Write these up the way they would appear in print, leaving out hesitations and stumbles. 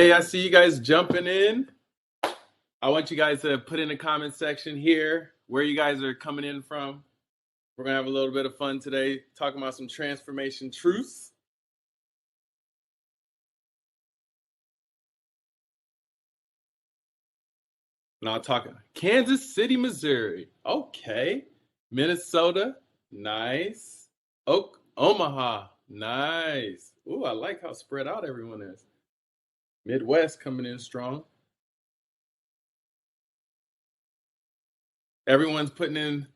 Hey, I see you guys jumping in. I want you guys to put in the comment section here where you guys are coming in from. We're going to have a little bit of fun today talking about some transformation truths. And I'll talk Kansas City, Missouri. Okay. Minnesota. Nice. Omaha. Nice. Ooh, I like how spread out everyone is. Midwest coming in strong. Everyone's putting in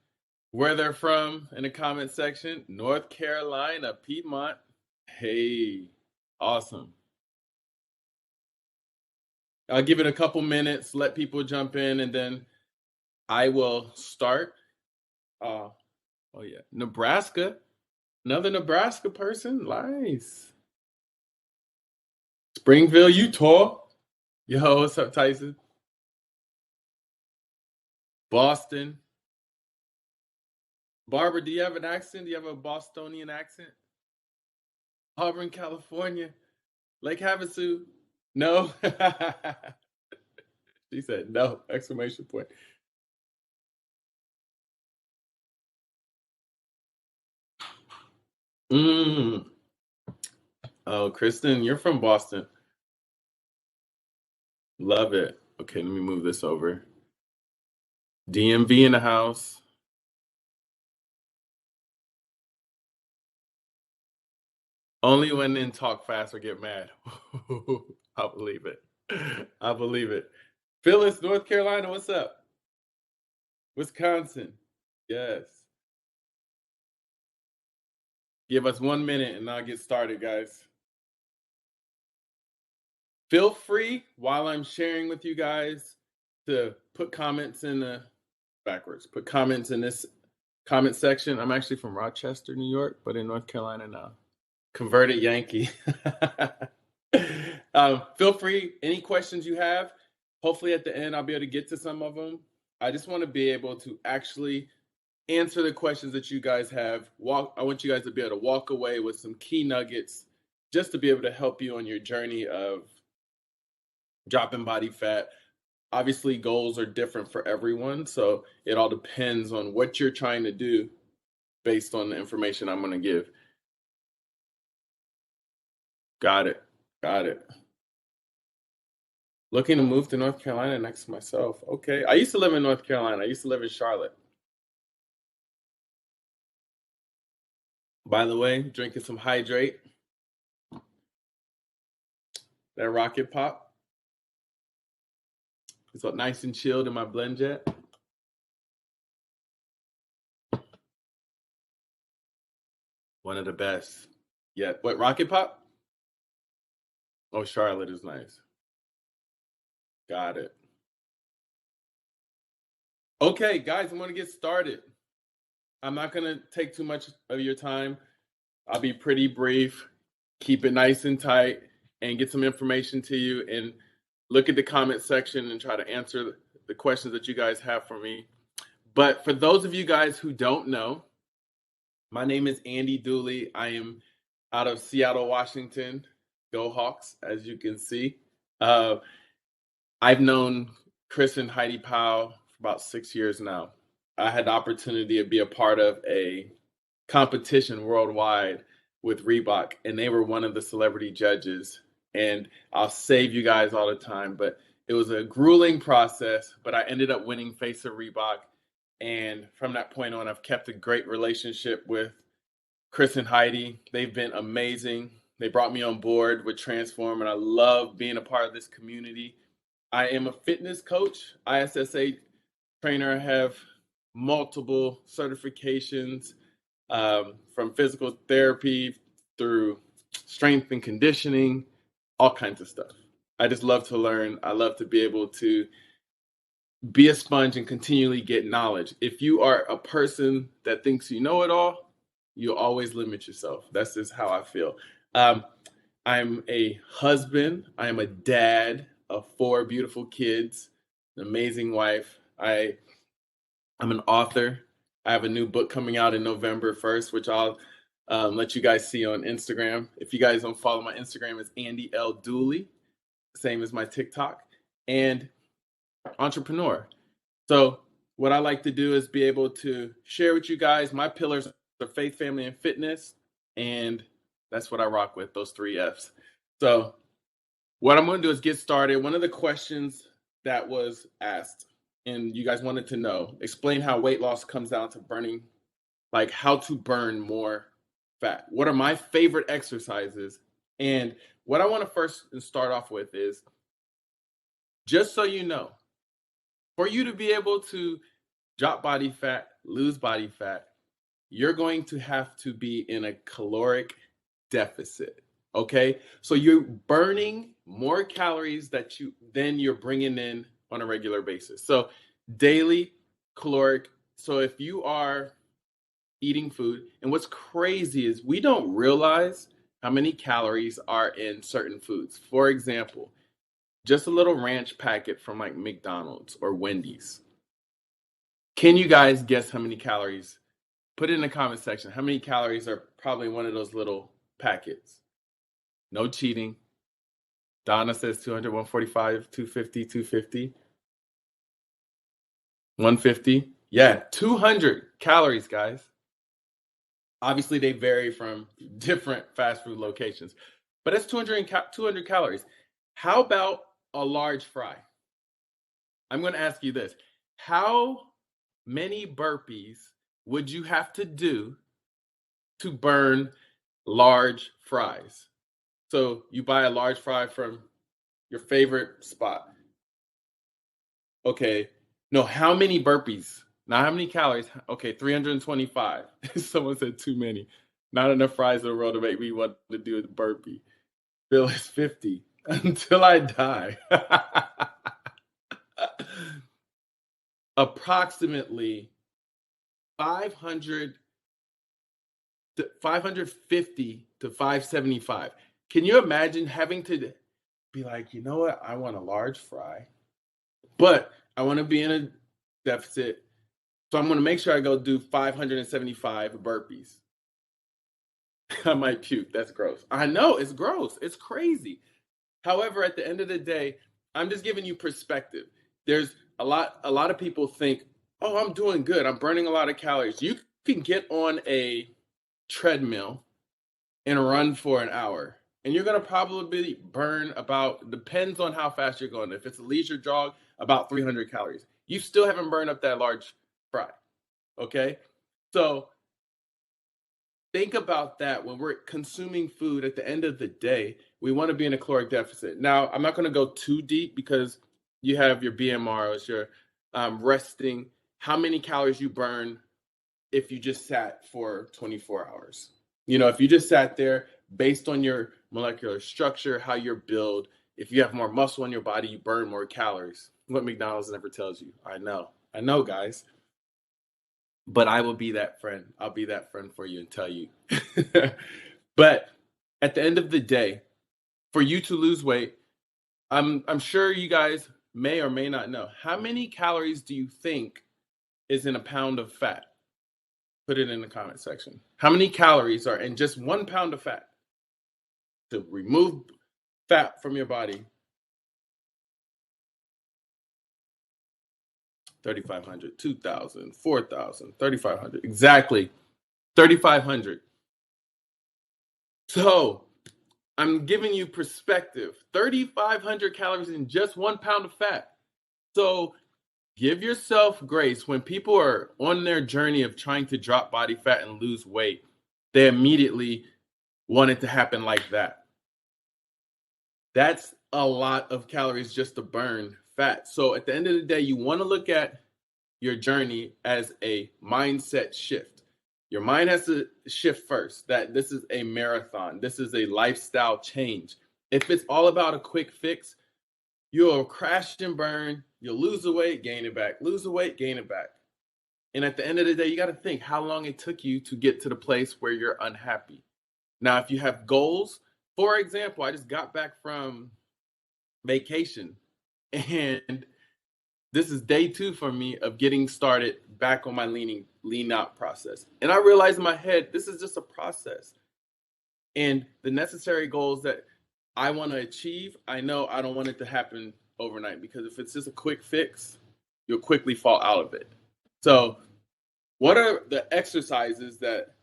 where they're from in the comment section. North Carolina, Piedmont. Hey, awesome. I'll give it a couple minutes, let people jump in, and then I will start. Oh yeah, Nebraska. Another Nebraska person. Nice. Springville, Utah. Yo, what's up, Tyson? Boston. Barbara, do you have an accent? Do you have a Bostonian accent? Auburn, California. Lake Havasu. No. She said no! Exclamation point. Oh, Kristen, you're from Boston. Love it. Okay, let me move this over. DMV in the house. Only when in talk fast or get mad. I believe it. I believe it. Phyllis, North Carolina, what's up? Wisconsin. Yes. Give us 1 minute and I'll get started, guys. Feel free while I'm sharing with you guys to put comments in the put comments in this comment section. I'm actually from Rochester, New York, but in North Carolina now. Converted Yankee. Feel free, any questions you have. Hopefully at the end, I'll be able to get to some of them. I just want to be able to actually answer the questions that you guys have. I want you guys to be able to walk away with some key nuggets just to be able to help you on your journey of dropping body fat. Obviously, goals are different for everyone, so it all depends on what you're trying to do based on the information I'm going to give. Got it. Got it. Looking to move to North Carolina next to myself. Okay. I used to live in North Carolina. I used to live in Charlotte. By the way, drinking some hydrate. That rocket pop. It's nice and chilled in my blend jet. One of the best. Yeah. What, rocket pop? Oh, Charlotte is nice. Got it. Okay, guys, I'm going to get started. I'm not going to take too much of your time. I'll be pretty brief, keep it nice and tight, and get some information to you. And look at the comment section and try to answer the questions that you guys have for me. But for those of you guys who don't know, my name is Andy Dooley. I am out of Seattle, Washington. Go Hawks, as you can see. I've known Chris and Heidi Powell for about 6 years now. I had the opportunity to be a part of a competition worldwide with Reebok, and they were one of the celebrity judges. And I'll save you guys all the time, but it was a grueling process, but I ended up winning Face of Reebok. And from that point on, I've kept a great relationship with Chris and Heidi. They've been amazing. They brought me on board with Transform, and I love being a part of this community. I am a fitness coach, ISSA trainer. I have multiple certifications from physical therapy through strength and conditioning, all kinds of stuff. I just love to learn. I love to be able to be a sponge and continually get knowledge. If you are a person that thinks you know it all, you always limit yourself. That's just how I feel. I'm a husband. I am a dad of 4 beautiful kids, an amazing wife. I'm an author. I have a new book coming out in November 1st, which I'll let you guys see on Instagram. If you guys don't follow my Instagram, it's Andy L. Dooley. same as my TikTok, and entrepreneur. So what I like to do is be able to share with you guys my pillars are faith, family, and fitness. And that's what I rock with, those 3 F's. So what I'm going to do is get started. One of the questions that was asked, and you guys wanted to know, explain how weight loss comes down to burning, like how to burn more fat. What are my favorite exercises? And what I want to first start off with is, just so you know, for you to be able to drop body fat, lose body fat, you're going to have to be in a caloric deficit. Okay, so you're burning more calories than you're bringing in on a regular basis. So daily caloric. So if you are eating food, and what's crazy is we don't realize how many calories are in certain foods. For example, just a little ranch packet from like McDonald's or Wendy's. Can you guys guess how many calories? Put it in the comment section. How many calories are probably in one of those little packets? No cheating. Donna says 200, 145, 250, 250. 150. Yeah, 200 calories, guys. Obviously, they vary from different fast food locations, but that's 200 calories. How about a large fry? I'm going to ask you this. How many burpees would you have to do to burn large fries? So you buy a large fry from your favorite spot. Okay. No, how many burpees? Not how many calories. Okay, 325. Someone said too many. Not enough fries in the world to make me want to do a burpee. Bill is 50 until I die. Approximately 500 to 550 to 575. Can you imagine having to be like, you know what? I want a large fry, but I want to be in a deficit. So I'm going to make sure I go do 575 burpees. I might puke. That's gross. I know it's gross. It's crazy. However, at the end of the day, I'm just giving you perspective. There's a lot of people think, oh, I'm doing good. I'm burning a lot of calories. You can get on a treadmill and run for an hour, and you're going to probably burn about, depends on how fast you're going. If it's a leisure jog, about 300 calories. You still haven't burned up that large fry. Okay? So think about that when we're consuming food. At the end of the day, we want to be in a caloric deficit. Now, I'm not going to go too deep because you have your BMRs, your resting, how many calories you burn if you just sat for 24 hours. You know, if you just sat there based on your molecular structure, how you're built, if you have more muscle in your body, you burn more calories. What McDonald's never tells you. I know, guys. But I will be that friend. I'll be that friend for you and tell you. But at the end of the day, for you to lose weight, I'm sure you guys may or may not know. How many calories do you think is in a pound of fat? Put it in the comment section. How many calories are in just 1 pound of fat? To remove fat from your body, 3,500, 2,000, 4,000, 3,500. Exactly, 3,500. So I'm giving you perspective. 3,500 calories in just 1 pound of fat. So give yourself grace. When people are on their journey of trying to drop body fat and lose weight, they immediately want it to happen like that. That's a lot of calories just to burn fat. So at the end of the day, you want to look at your journey as a mindset shift. Your mind has to shift first, that this is a marathon. This is a lifestyle change. If it's all about a quick fix, you'll crash and burn. You'll lose the weight, gain it back. Lose the weight, gain it back. And at the end of the day, you got to think how long it took you to get to the place where you're unhappy. Now, if you have goals, for example, I just got back from vacation, and this is day 2 for me of getting started back on my lean out process. And I realized in my head, this is just a process. And the necessary goals that I want to achieve, I know I don't want it to happen overnight, because if it's just a quick fix, you'll quickly fall out of it. So, what are the exercises that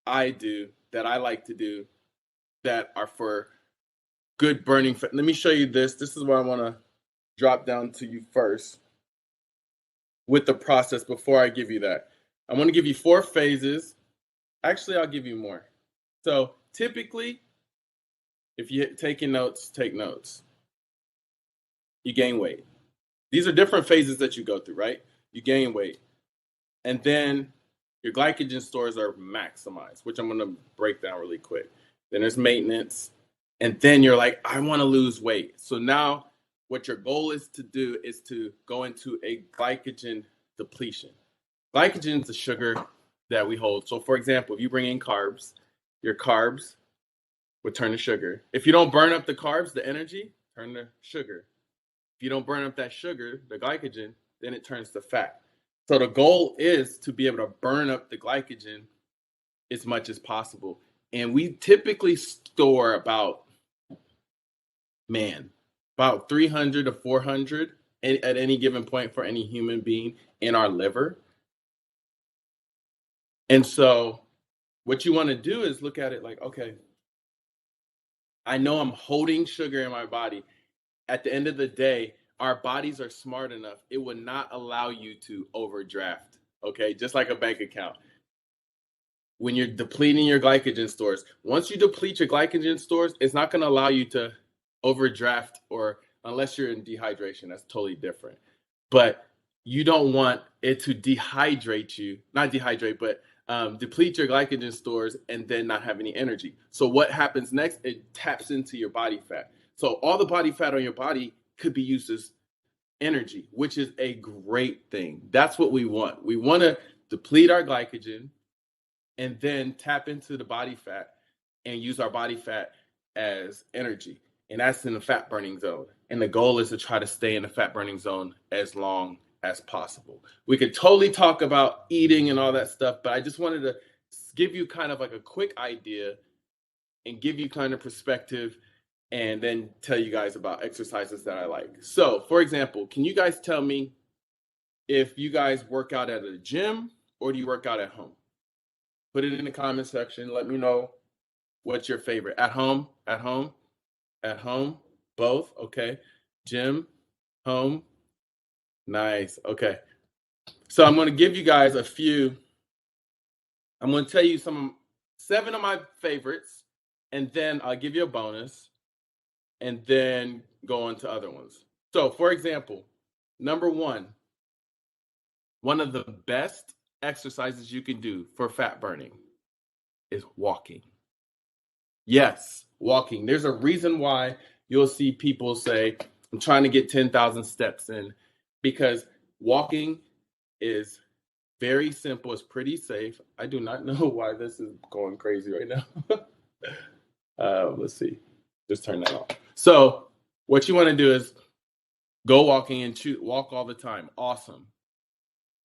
I do, that I like to do, that are for good burning fat? Let me show you this. This is what I want to drop down to you first with the process before I give you that. I want to give you 4 phases. Actually, I'll give you more. So, typically, if you're taking notes, take notes. You gain weight. These are different phases that you go through, right? You gain weight. And then your glycogen stores are maximized, which I'm going to break down really quick. Then there's maintenance. And then you're like, I want to lose weight. So now what your goal is to do is to go into a glycogen depletion. Glycogen is the sugar that we hold. So for example, if you bring in carbs, your carbs would turn to sugar. If you don't burn up the carbs, the energy, turn to sugar. If you don't burn up that sugar, the glycogen, then it turns to fat. So the goal is to be able to burn up the glycogen as much as possible. And we typically store about 300 to 400 at any given point for any human being in our liver. And so what you want to do is look at it like, okay, I know I'm holding sugar in my body. At the end of the day, our bodies are smart enough. It would not allow you to overdraft, okay? Just like a bank account. When you're depleting your glycogen stores, once you deplete your glycogen stores, it's not going to allow you to overdraft, or unless you're in dehydration, that's totally different. But you don't want it to dehydrate you, not dehydrate, but deplete your glycogen stores and then not have any energy. So what happens next? It taps into your body fat. So all the body fat on your body could be used as energy, which is a great thing. That's what we want. We want to deplete our glycogen and then tap into the body fat and use our body fat as energy. And that's in the fat burning zone. And the goal is to try to stay in the fat burning zone as long as possible. We could totally talk about eating and all that stuff, but I just wanted to give you kind of like a quick idea and give you kind of perspective, and then tell you guys about exercises that I like. So, for example, can you guys tell me if you guys work out at a gym or do you work out at home? Put it in the comment section. Let me know what's your favorite. At home, at home, at home, both. Okay. Gym, home. Nice. Okay. So I'm going to give you guys a few. I'm going to tell you 7 of my favorites, and then I'll give you a bonus, and then go on to other ones. So, for example, number 1, one of the best exercises you can do for fat burning is walking. Yes, walking. There's a reason why you'll see people say, I'm trying to get 10,000 steps in, because walking is very simple. It's pretty safe. I do not know why this is going crazy right now. Let's see. Just turn that on. So what you want to do is go walking and walk all the time. Awesome.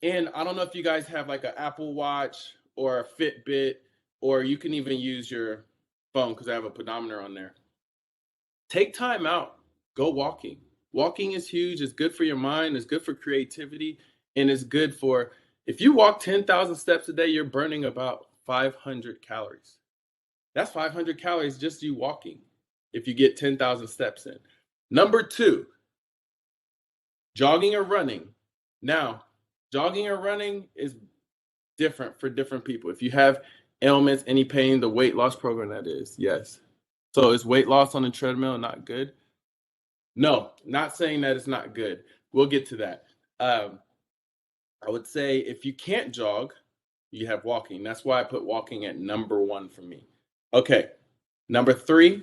And I don't know if you guys have like an Apple Watch or a Fitbit, or you can even use your phone, because I have a pedometer on there. Take time out. Go walking. Walking is huge. It's good for your mind. It's good for creativity. And it's good for, if you walk 10,000 steps a day, you're burning about 500 calories. That's 500 calories just you walking if you get 10,000 steps in. Number 2, jogging or running. Now, jogging or running is different for different people. If you have ailments, any pain, the weight loss program, that is, yes. So is weight loss on the treadmill not good? No, not saying that it's not good. We'll get to that. I would say if you can't jog, you have walking. That's why I put walking at number 1 for me. Okay, number 3,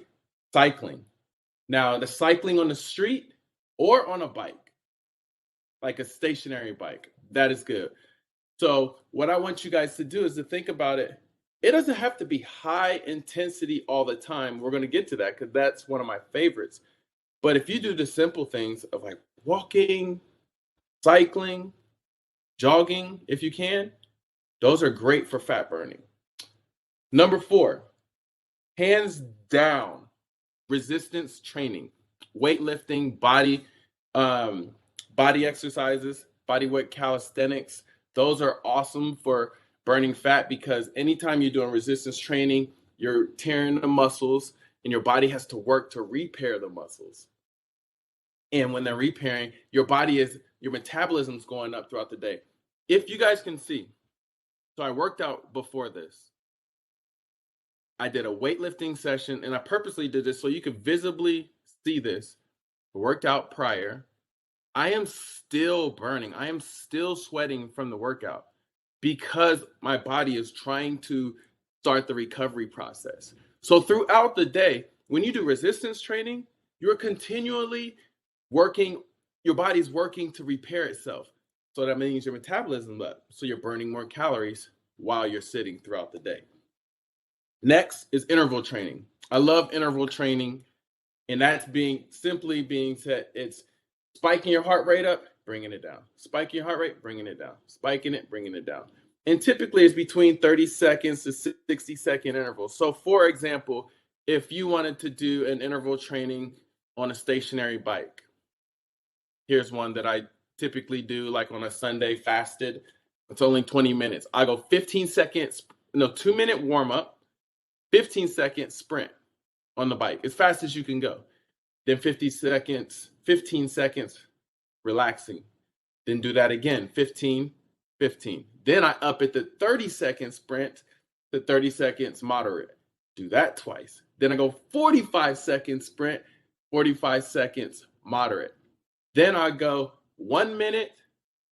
cycling. Now, the cycling on the street or on a bike, like a stationary bike, that is good. So what I want you guys to do is to think about it. It doesn't have to be high intensity all the time. We're going to get to that because that's one of my favorites. But if you do the simple things of like walking, cycling, jogging, if you can, those are great for fat burning. Number 4, hands down, resistance training, weightlifting, body exercises, body weight calisthenics. Those are awesome for burning fat because anytime you're doing resistance training, you're tearing the muscles and your body has to work to repair the muscles. And when they're repairing, your metabolism is going up throughout the day. If you guys can see, so I worked out before this. I did a weightlifting session, and I purposely did this so you could visibly see this. I worked out prior. I am still burning. I am still sweating from the workout because my body is trying to start the recovery process. So throughout the day, when you do resistance training, you're continually working, your body's working to repair itself. So that means your metabolism up. So you're burning more calories while you're sitting throughout the day. Next is interval training. I love interval training, and that's simply being said, it's spiking your heart rate up, bringing it down. Spiking your heart rate, bringing it down. Spiking it, bringing it down. And typically it's between 30 seconds to 60-second intervals. So for example, if you wanted to do an interval training on a stationary bike, here's one that I typically do like on a Sunday fasted. It's only 20 minutes. I go 15 seconds, 2-minute warm up, 15 second sprint on the bike, as fast as you can go. Then 15 seconds relaxing. Then do that again, 15. Then I up it to 30-second sprint to 30 seconds moderate. Do that twice. Then I go 45-second sprint, 45 seconds moderate. Then I go 1 minute,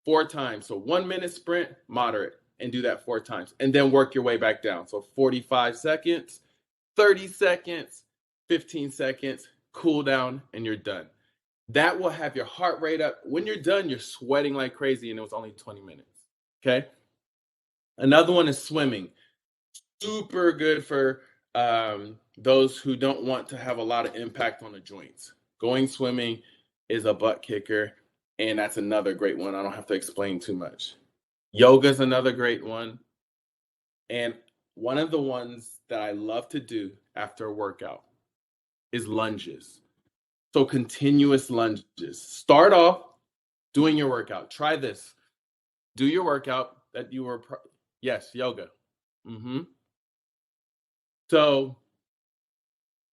4 times. So 1 minute sprint, moderate, and do that 4 times. And then work your way back down. So 45 seconds, 30 seconds, 15 seconds, cool down, and you're done. That will have your heart rate up. When you're done, you're sweating like crazy, and it was only 20 minutes. Okay? Another one is swimming. Super good for those who don't want to have a lot of impact on the joints. Going swimming is a butt kicker, and that's another great one. I don't have to explain too much. Yoga is another great one. And one of the ones that I love to do after a workout is lunges. So continuous lunges. Start off doing your workout. Try this. Do your workout that you were, yes, yoga. So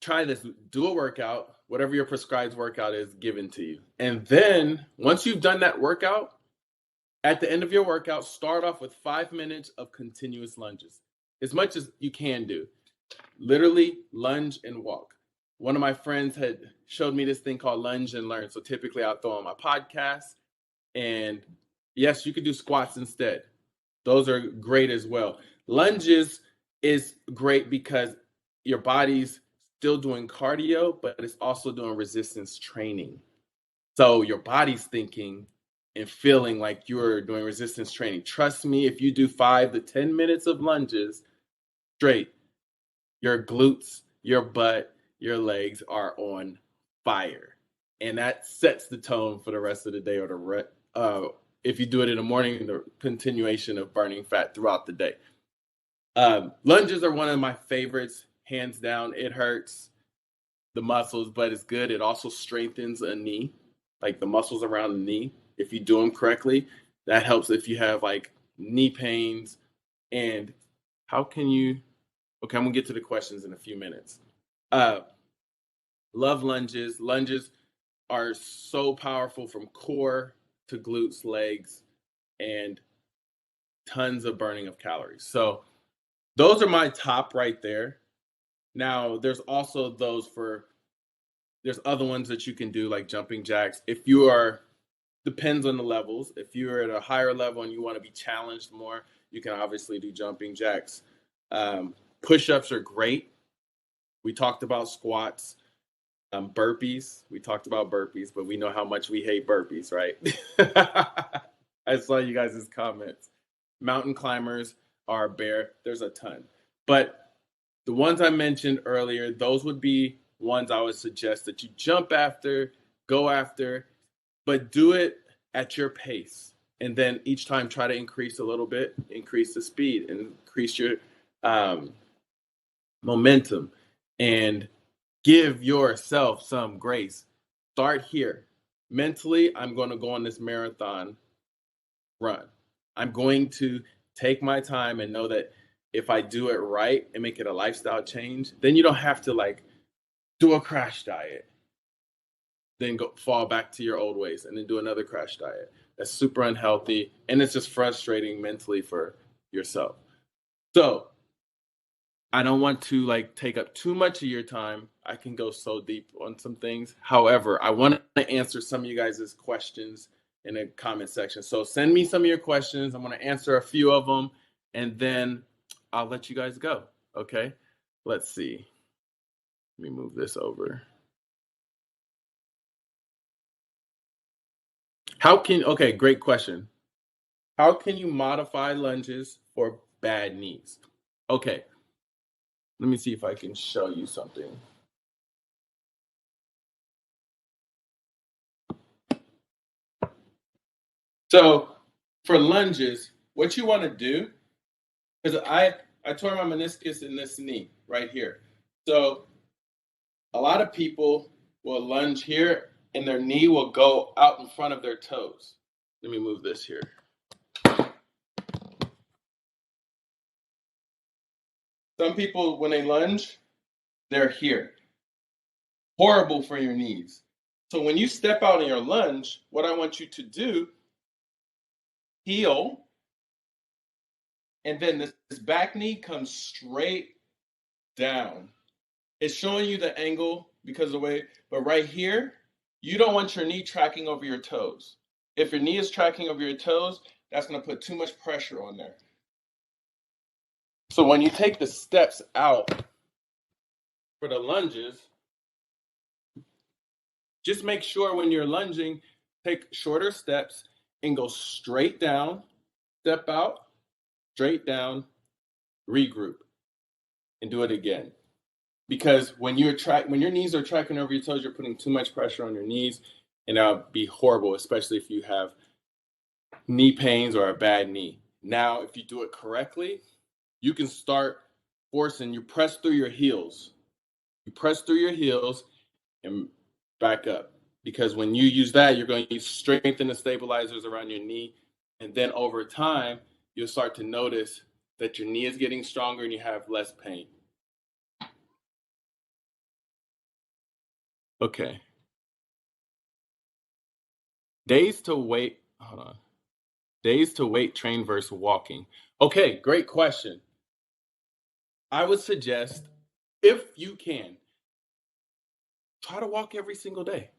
try this. Do a workout, whatever your prescribed workout is given to you. And then once you've done that workout, at the end of your workout, start off with 5 minutes of continuous lunges, as much as you can do. Literally lunge and walk. One of my friends had showed me this thing called lunge and learn. So typically I'll throw on my podcast, and yes, you could do squats instead. Those are great as well. Lunges is great because your body's still doing cardio, but it's also doing resistance training. So your body's thinking and feeling like you're doing resistance training. Trust me, if you do 5 to 10 minutes of lunges straight, your glutes, your butt, your legs are on fire. And that sets the tone for the rest of the day, or if you do it in the morning, the continuation of burning fat throughout the day. Lunges are one of my favorites, hands down. It hurts the muscles, but it's good. It also strengthens a knee, like the muscles around the knee. If you do them correctly, that helps if you have like knee pains. And how can you, okay, I'm gonna get to the questions in a few minutes. Love lunges. Lunges are so powerful from core to glutes, legs, and tons of burning of calories. So those are my top right there. Now, there's also there's other ones that you can do like jumping jacks. If you are, depends on the levels. If you're at a higher level and you want to be challenged more, you can obviously do jumping jacks. Push-ups are great. We talked about squats. Burpees. We talked about burpees, but we know how much we hate burpees, right? I saw you guys' comments. Mountain climbers are bear. There's a ton. But the ones I mentioned earlier, those would be ones I would suggest that you jump after, go after, but do it at your pace. And then each time try to increase a little bit, increase the speed, and increase your momentum. And Give yourself some grace. Start here. Mentally, I'm going to go on this marathon run. I'm going to take my time and know that if I do it right and make it a lifestyle change, then you don't have to like do a crash diet, then go fall back to your old ways and then do another crash diet. That's super unhealthy and it's just frustrating mentally for yourself. So I don't want to like take up too much of your time. I can go so deep on some things. However, I want to answer some of you guys' questions in the comment section. So send me some of your questions. I'm going to answer a few of them and then I'll let you guys go. Okay. Let's see. Let me move this over. Okay, great question. How can you modify lunges for bad knees? Okay. Let me see if I can show you something. So for lunges, what you want to do, because I tore my meniscus in this knee right here. So a lot of people will lunge here and their knee will go out in front of their toes. Let me move this here. Some people, when they lunge, they're here. Horrible for your knees. So when you step out in your lunge, what I want you to do, heel, and then this back knee comes straight down. It's showing you the angle because of the way, but right here, you don't want your knee tracking over your toes. If your knee is tracking over your toes, that's going to put too much pressure on there. So when you take the steps out for the lunges, just make sure when you're lunging, take shorter steps and go straight down, step out, straight down, regroup, and do it again. Because when your knees are tracking over your toes, you're putting too much pressure on your knees, and that'll be horrible, especially if you have knee pains or a bad knee. Now, if you do it correctly, you can start forcing. You press through your heels. You press through your heels and back up. Because when you use that, you're going to strengthen the stabilizers around your knee. And then over time, you'll start to notice that your knee is getting stronger and you have less pain. Okay. Days to weight train versus walking. Okay, great question. I would suggest, if you can, try to walk every single day.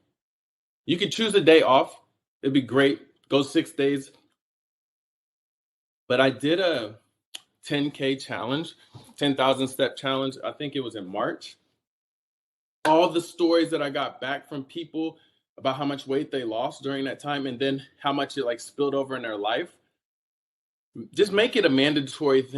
You could choose a day off. It'd be great. Go 6 days. But I did a 10K challenge, 10,000 step challenge. I think it was in March. All the stories that I got back from people about how much weight they lost during that time and then how much it like spilled over in their life. Just make it a mandatory thing.